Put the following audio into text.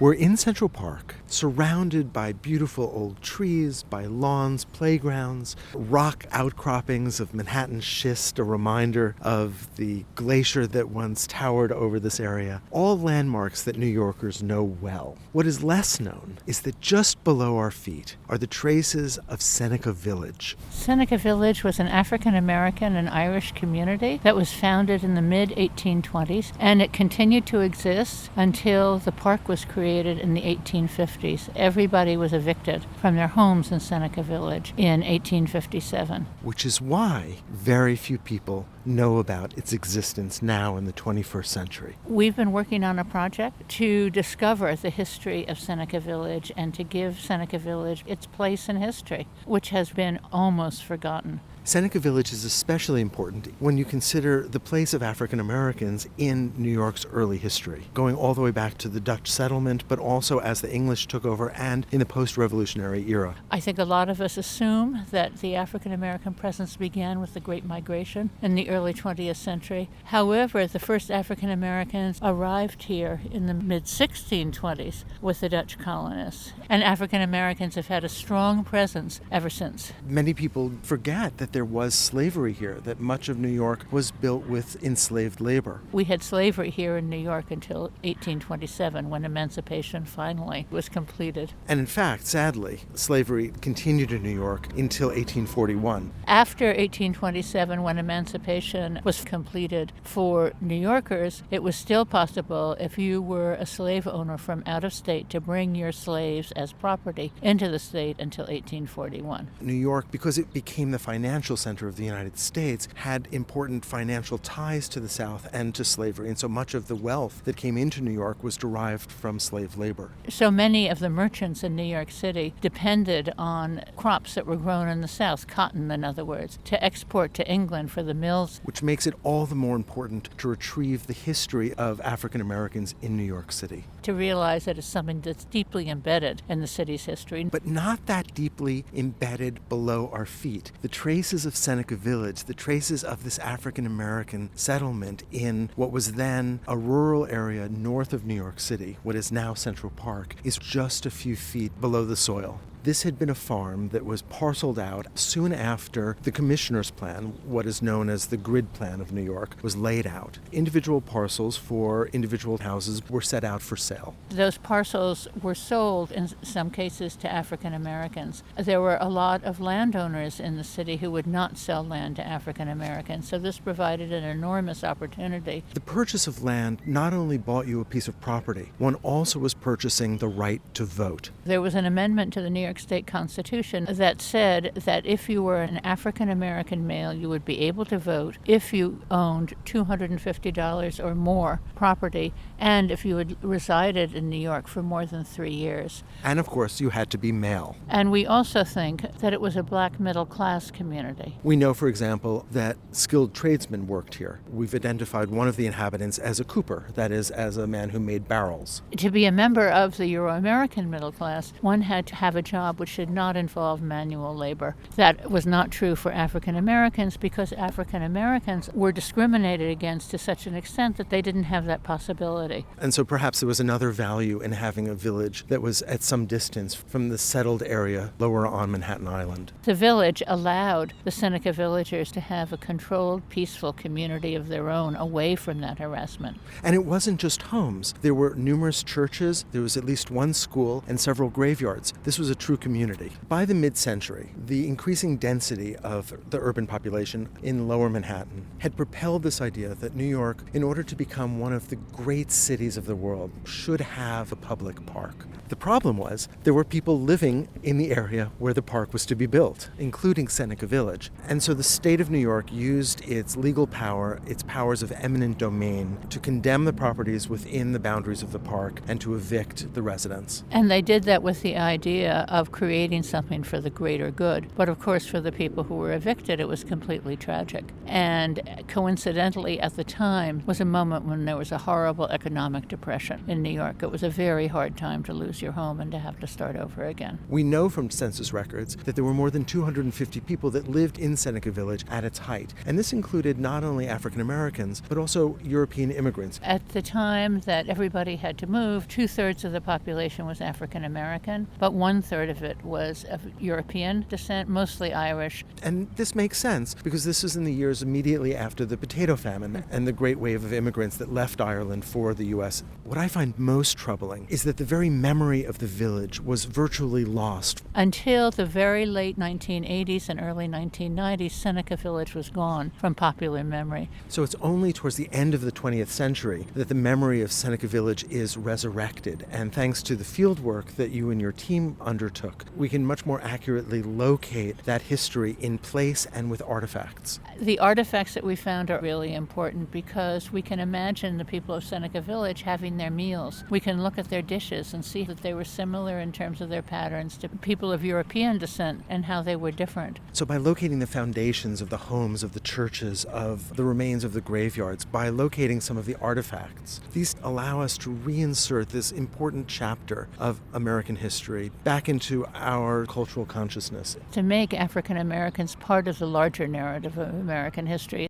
We're in Central Park, surrounded by beautiful old trees, by lawns, playgrounds, rock outcroppings of Manhattan schist, a reminder of the glacier that once towered over this area, all landmarks that New Yorkers know well. What is less known is that just below our feet are the traces of Seneca Village. Seneca Village was an African-American and Irish community that was founded in the mid-1820s, and it continued to exist until the park was created in the 1850s. Everybody was evicted from their homes in Seneca Village in 1857. Which is why very few people know about its existence now in the 21st century. We've been working on a project to discover the history of Seneca Village and to give Seneca Village its place in history, which has been almost forgotten. Seneca Village is especially important when you consider the place of African Americans in New York's early history, going all the way back to the Dutch settlement, but also as the English took over and in the post-revolutionary era. I think a lot of us assume that the African American presence began with the Great Migration in the early 20th century. However, the first African Americans arrived here in the mid-1620s with the Dutch colonists, and African Americans have had a strong presence ever since. Many people forget that there was slavery here, that much of New York was built with enslaved labor. We had slavery here in New York until 1827, when emancipation finally was completed. And in fact, sadly, slavery continued in New York until 1841. After 1827, when emancipation was completed for New Yorkers, it was still possible, if you were a slave owner from out of state, to bring your slaves as property into the state until 1841. New York, because it became the financial center of the United States, had important financial ties to the South and to slavery, and so much of the wealth that came into New York was derived from slave labor. So many of the merchants in New York City depended on crops that were grown in the South, cotton in other words, to export to England for the mills. Which makes it all the more important to retrieve the history of African Americans in New York City. To realize that it's something that's deeply embedded in the city's history. But not that deeply embedded below our feet. The traces of Seneca Village, the traces of this African American settlement in what was then a rural area north of New York City, what is now Central Park, is just a few feet below the soil. This had been a farm that was parceled out soon after the Commissioner's Plan, what is known as the Grid Plan of New York, was laid out. Individual parcels for individual houses were set out for sale. Those parcels were sold in some cases to African Americans. There were a lot of landowners in the city who would not sell land to African Americans, so this provided an enormous opportunity. The purchase of land not only bought you a piece of property, one also was purchasing the right to vote. There was an amendment to the New York State Constitution that said that if you were an African American male, you would be able to vote if you owned $250 or more property, and if you had resided in New York for more than 3 years. And of course, you had to be male. And we also think that it was a black middle class community. We know, for example, that skilled tradesmen worked here. We've identified one of the inhabitants as a cooper, that is, as a man who made barrels. To be a member of the Euro-American middle class, one had to have a job which did not involve manual labor. That was not true for African Americans because African Americans were discriminated against to such an extent that they didn't have that possibility. And so perhaps there was another value in having a village that was at some distance from the settled area lower on Manhattan Island. The village allowed the Seneca villagers to have a controlled, peaceful community of their own away from that harassment. And it wasn't just homes. There were numerous churches, there was at least one school, and several graveyards. This was a true community. By the mid-century, the increasing density of the urban population in lower Manhattan had propelled this idea that New York, in order to become one of the great cities of the world, should have a public park. The problem was there were people living in the area where the park was to be built, including Seneca Village. And so the state of New York used its legal power, its powers of eminent domain, to condemn the properties within the boundaries of the park and to evict the residents. And they did that with the idea of of creating something for the greater good. But of course, for the people who were evicted, it was completely tragic. And coincidentally, at the time, was a moment when there was a horrible economic depression in New York. It was a very hard time to lose your home and to have to start over again. We know from census records that there were more than 250 people that lived in Seneca Village at its height. And this included not only African Americans, but also European immigrants. At the time that everybody had to move, 2/3 of the population was African American, but 1/3 of it was of European descent, mostly Irish. And this makes sense because this is in the years immediately after the potato famine and the great wave of immigrants that left Ireland for the U.S. What I find most troubling is that the very memory of the village was virtually lost. Until the very late 1980s and early 1990s, Seneca Village was gone from popular memory. So it's only towards the end of the 20th century that the memory of Seneca Village is resurrected. And thanks to the field work that you and your team undertook, we can much more accurately locate that history in place and with artifacts. The artifacts that we found are really important because we can imagine the people of Seneca Village having their meals. We can look at their dishes and see that they were similar in terms of their patterns to people of European descent and how they were different. So by locating the foundations of the homes, of the churches, of the remains of the graveyards, by locating some of the artifacts, these allow us to reinsert this important chapter of American history back into our cultural consciousness. To make African Americans part of the larger narrative of American history.